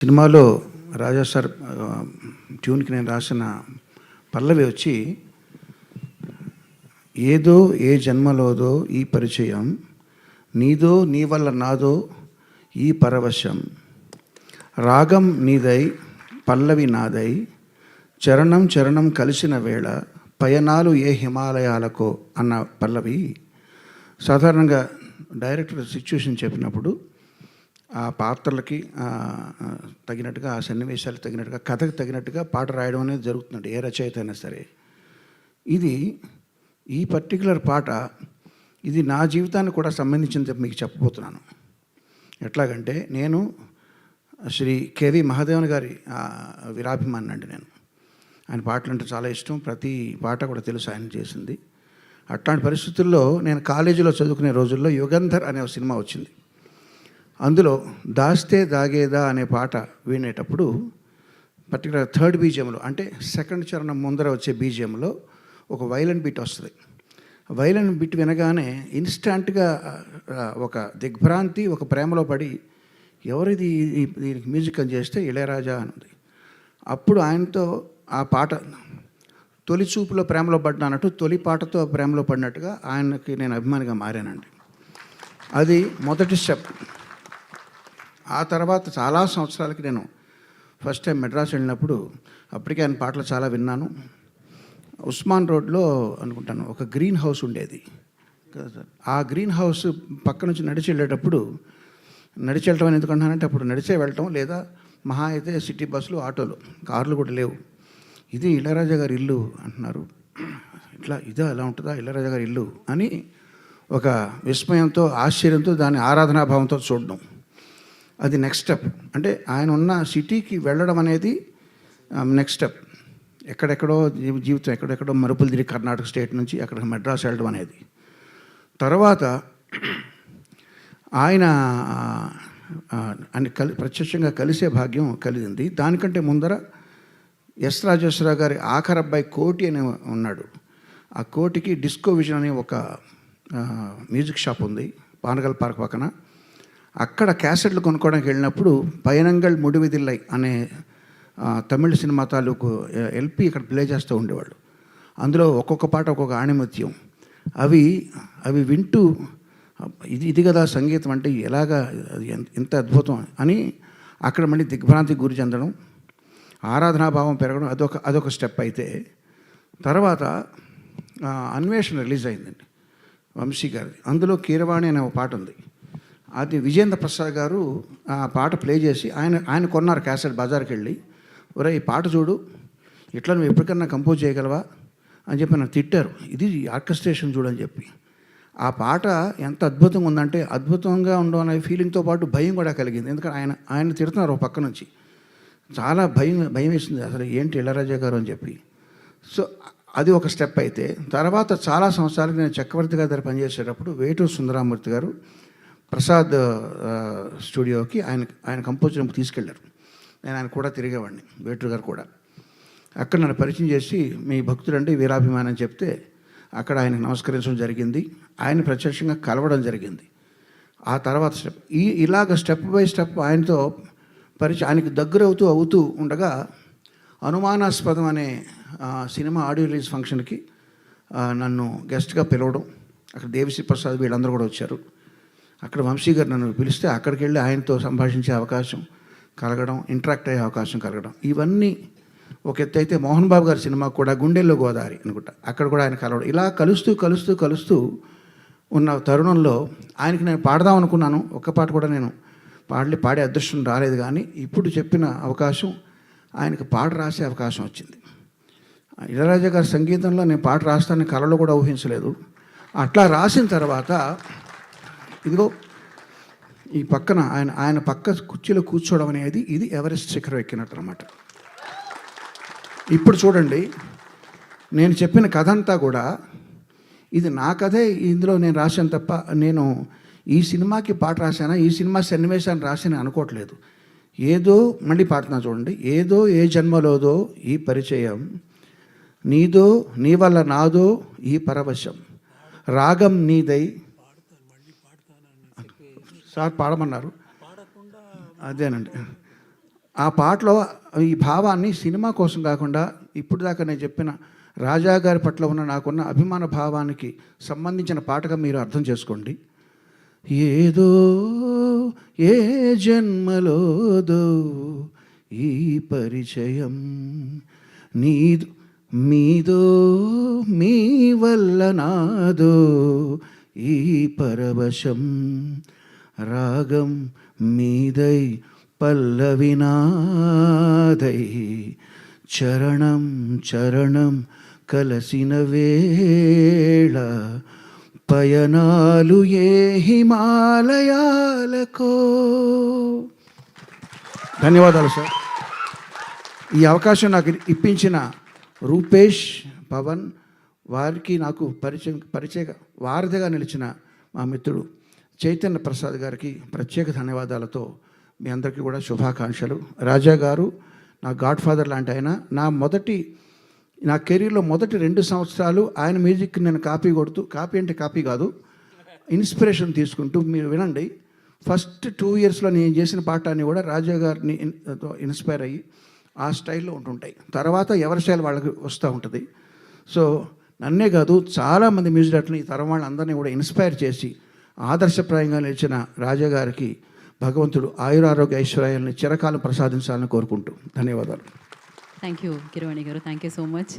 సినిమాలో రాజా సార్ ట్యూన్కి నేను రాసిన పల్లవి వచ్చి, ఏదో ఏ జన్మలోదో ఈ పరిచయం, నీదో నీ వల్ల నాదో ఈ పరవశం, రాగం నీదై పల్లవి నాదై, చరణం చరణం కలిసిన వేళ పయనాలు ఏ హిమాలయాలకో అన్న పల్లవి. సాధారణంగా డైరెక్టర్ సిచ్యువేషన్ చెప్పినప్పుడు ఆ పాత్రలకి తగినట్టుగా, ఆ సన్నివేశాలకు తగినట్టుగా, కథకు తగినట్టుగా పాట రాయడం అనేది జరుగుతుందండి, ఏ రచయిత అయినా సరే. ఇది ఈ పర్టికులర్ పాట ఇది నా జీవితానికి కూడా సంబంధించింది మీకు చెప్పబోతున్నాను. ఎట్లాగంటే, నేను శ్రీ కేవి మహాదేవన్ గారి వీరాభిమాని అండి. నేను ఆయన పాటలు అంటే చాలా ఇష్టం, ప్రతి పాట కూడా తెలుసు ఆయన చేసింది. అట్లాంటి పరిస్థితుల్లో నేను కాలేజీలో చదువుకునే రోజుల్లో యుగంధర్ అనే ఒక సినిమా వచ్చింది. అందులో దాస్తే దాగేదా అనే పాట వినేటప్పుడు పర్టికులర్ థర్డ్ బీజియంలో, అంటే సెకండ్ చరణం ముందర వచ్చే బీజియంలో ఒక వైలన్ బీట్ వస్తుంది. వైలన్ బీట్ వినగానే ఇన్స్టాంట్గా ఒక దిగ్భ్రాంతి, ఒక ప్రేమలో పడి, ఎవరిది దీనికి మ్యూజిక్ అని చేస్తే ఇళయరాజా అని. అప్పుడు ఆయనతో ఆ పాట తొలి చూపులో ప్రేమలో పడినట్టు, తొలి పాటతో ప్రేమలో పడినట్టుగా ఆయనకి నేను అభిమానిగా మారానండి. అది మొదటి స్టెప్. ఆ తర్వాత చాలా సంవత్సరాలకి నేను ఫస్ట్ టైం మెడ్రాస్ వెళ్ళినప్పుడు, అప్పటికే ఆయన పాటలు చాలా విన్నాను. ఉస్మాన్ రోడ్లో అనుకుంటాను ఒక గ్రీన్ హౌస్ ఉండేది. ఆ గ్రీన్ హౌస్ పక్క నుంచి నడిచి వెళ్ళేటప్పుడు, నడిచి వెళ్ళటం అని ఎందుకంటున్నానంటే, అప్పుడు నడిచే వెళ్ళటం, లేదా మహా అయితే సిటీ బస్సులు, ఆటోలు, కార్లు కూడా లేవు. ఇది ఇళయరాజా గారి ఇల్లు అంటున్నారు, ఇట్లా ఇదా ఎలా ఉంటుందా ఇళయరాజా గారి ఇల్లు అని ఒక విస్మయంతో, ఆశ్చర్యంతో, దాన్ని ఆరాధనాభావంతో చూడడం. అది నెక్స్ట్ స్టెప్. అంటే ఆయన ఉన్న సిటీకి వెళ్ళడం అనేది నెక్స్ట్ స్టెప్. ఎక్కడెక్కడో జీవితం ఎక్కడెక్కడో మరుపులు తిరిగి కర్ణాటక స్టేట్ నుంచి అక్కడికి మెడ్రాస్ వెళ్ళడం అనేది. తర్వాత ఆయన ప్రత్యక్షంగా కలిసే భాగ్యం కలిగింది. దానికంటే ముందర ఎస్ రాజేశ్వరరావు గారి ఆఖరి అబ్బాయి కోటి అని ఉన్నాడు. ఆ కోటికి డిస్కో విజన్ అనే ఒక మ్యూజిక్ షాప్ ఉంది పానగల్ పార్క్ పక్కన. అక్కడ క్యాసెట్లు కొనుక్కోవడానికి వెళ్ళినప్పుడు పయనంగల్ ముడివిదిల్లై అనే తమిళ సినిమా తాలూకు ఎల్పి ఇక్కడ ప్లే చేస్తూ ఉండేవాళ్ళు. అందులో ఒక్కొక్క పాట ఒక్కొక్క ఆణిముత్యం. అవి వింటూ ఇది కదా సంగీతం అంటే, ఎలాగా ఎంత అద్భుతం అని అక్కడ మళ్ళీ దిగ్భ్రాంతికి గురి చెందడం, ఆరాధనాభావం పెరగడం, అదొక స్టెప్. అయితే తర్వాత అన్వేషణ రిలీజ్ అయిందండి వంశీ గారిది. అందులో కీరవాణి అనే ఒక పాట ఉంది. అది విజేంద్ర ప్రసాద్ గారు ఆ పాట ప్లే చేసి ఆయన కొన్నారు క్యాసెట్ బజార్కి వెళ్ళి. ఒరే ఈ పాట చూడు, ఇట్లా నువ్వు ఎప్పటికన్నా కంపోజ్ చేయగలవా అని చెప్పి నన్ను తిట్టారు. ఇది ఆర్కెస్ట్రేషన్ చూడని చెప్పి. ఆ పాట ఎంత అద్భుతంగా ఉందంటే, అద్భుతంగా ఉండడం అనే ఫీలింగ్తో పాటు భయం కూడా కలిగింది. ఎందుకంటే ఆయన తిడుతున్నారు ఒక పక్క నుంచి. చాలా భయం వేసింది, అసలు ఏంటి ఇళయరాజా గారు అని చెప్పి. సో అది ఒక స్టెప్. అయితే తర్వాత చాలా సంవత్సరాలకి నేను చక్రవర్తి గారి దగ్గర పనిచేసేటప్పుడు వేటూరు సుందరామూర్తి గారు ప్రసాద్ స్టూడియోకి ఆయన కంపోజర్ తీసుకెళ్లారు. నేను ఆయన కూడా తిరిగేవాడిని, వేటూరు గారు కూడా. అక్కడ నన్ను పరిచయం చేసి, మీ భక్తుడండి వీరాభిమాని అని చెప్తే అక్కడ ఆయనకు నమస్కరించడం జరిగింది. ఆయన ప్రత్యక్షంగా కలవడం జరిగింది. ఆ తర్వాత స్టెప్ ఇలాగ స్టెప్ బై స్టెప్ ఆయనతో ఆయనకి దగ్గర అవుతూ ఉండగా, అనుమానాస్పదం అనే సినిమా ఆడియో రిలీజ్ ఫంక్షన్కి నన్ను గెస్ట్గా పిలవడం. అక్కడ దేవిశ్రీ ప్రసాద్ వీళ్ళందరూ కూడా వచ్చారు. అక్కడ వంశీ గారు నన్ను పిలిస్తే అక్కడికి వెళ్ళి ఆయనతో సంభాషించే అవకాశం కలగడం, ఇంటరాక్ట్ అయ్యే అవకాశం కలగడం, ఇవన్నీ ఒక ఎత్తు. అయితే మోహన్ బాబు గారి సినిమా కూడా గుండెల్లో గోదావరి అనుకుంటా, అక్కడ కూడా ఆయన కలవడం. ఇలా కలుస్తూ ఉన్న తరుణంలో ఆయనకి నేను పాడదాం అనుకున్నాను. ఒక్క పాట కూడా నేను పాడే అదృష్టం రాలేదు. కానీ ఇప్పుడు చెప్పిన అవకాశం, ఆయనకు పాట రాసే అవకాశం వచ్చింది. ఇళయరాజా గారి సంగీతంలో నేను పాట రాస్తానని కలలో కూడా ఊహించలేదు. అట్లా రాసిన తర్వాత ఇదిగో ఈ పక్కన ఆయన పక్క కుర్చీలో కూర్చోవడం అనేది, ఇది ఎవరెస్ట్ శిఖరం ఎక్కినట్టు అన్నమాట. ఇప్పుడు చూడండి, నేను చెప్పిన కథ అంతా కూడా ఇది నా కథే. ఇందులో నేను రాశాను తప్ప, నేను ఈ సినిమాకి పాట రాశానా, ఈ సినిమా సన్నివేశాన్ని రాశాను అనుకోవట్లేదు. ఏదో, మళ్ళీ పాడుతున్నా చూడండి. ఏదో ఏ జన్మలోదో ఈ పరిచయం, నీదో నీ వల్ల నాదో ఈ పరవశం, రాగం నీదై. సార్ పాడమన్నారు, అదేనండి. ఆ పాటలో ఈ భావాన్ని సినిమా కోసం కాకుండా ఇప్పుడు దాకా నేను చెప్పిన రాజా గారి పట్ల ఉన్న నాకున్న అభిమాన భావానికి సంబంధించిన పాటగా మీరు అర్థం చేసుకోండి. ఏదో ఏ జన్మలోదో ఈ పరిచయం నీదు మీదో మీ వల్ల నాదో ఈ పరవశం రాగం మీదై పల్లవినాదై చరణం చరణం కలసిన వేళ పయనాలు ఏ హిమాలయాలకో. ధన్యవాదాలు సార్. ఈ అవకాశం నాకు ఇప్పించిన రూపేష్, పవన్ వారికి నాకు పరిచయ వారధిగా నిలిచిన మా మిత్రుడు చైతన్య ప్రసాద్ గారికి ప్రత్యేక ధన్యవాదాలతో మీ అందరికీ కూడా శుభాకాంక్షలు. రాజా గారు నా గాడ్ ఫాదర్ లాంటి ఆయన. నా కెరీర్లో మొదటి 2 సంవత్సరాలు ఆయన మ్యూజిక్ నేను కాపీ కొడుతూ, కాపీ అంటే కాపీ కాదు, ఇన్స్పిరేషన్ తీసుకుంటూ, మీరు వినండి, ఫస్ట్ 2 ఇయర్స్లో నేను చేసిన పాటని కూడా రాజా గారిని ఇన్స్పైర్ అయ్యి ఆ స్టైల్లో ఉంటుంటాయి. తర్వాత ఎవరి స్టైల్ వాళ్ళకి వస్తూ ఉంటుంది. సో నన్నే కాదు, చాలామంది మ్యూజిక్ డైరెక్టర్ని, ఈ తరం వాళ్ళందరినీ కూడా ఇన్స్పైర్ చేసి ఆదర్శప్రాయంగా నిలిచిన రాజా గారికి భగవంతుడు ఆయురారోగ్య ఐశ్వర్యాన్ని చిరకాలం ప్రసాదించాలని కోరుకుంటూ ధన్యవాదాలు. థ్యాంక్ యూ కిరవాణి గారు. Thank you so much.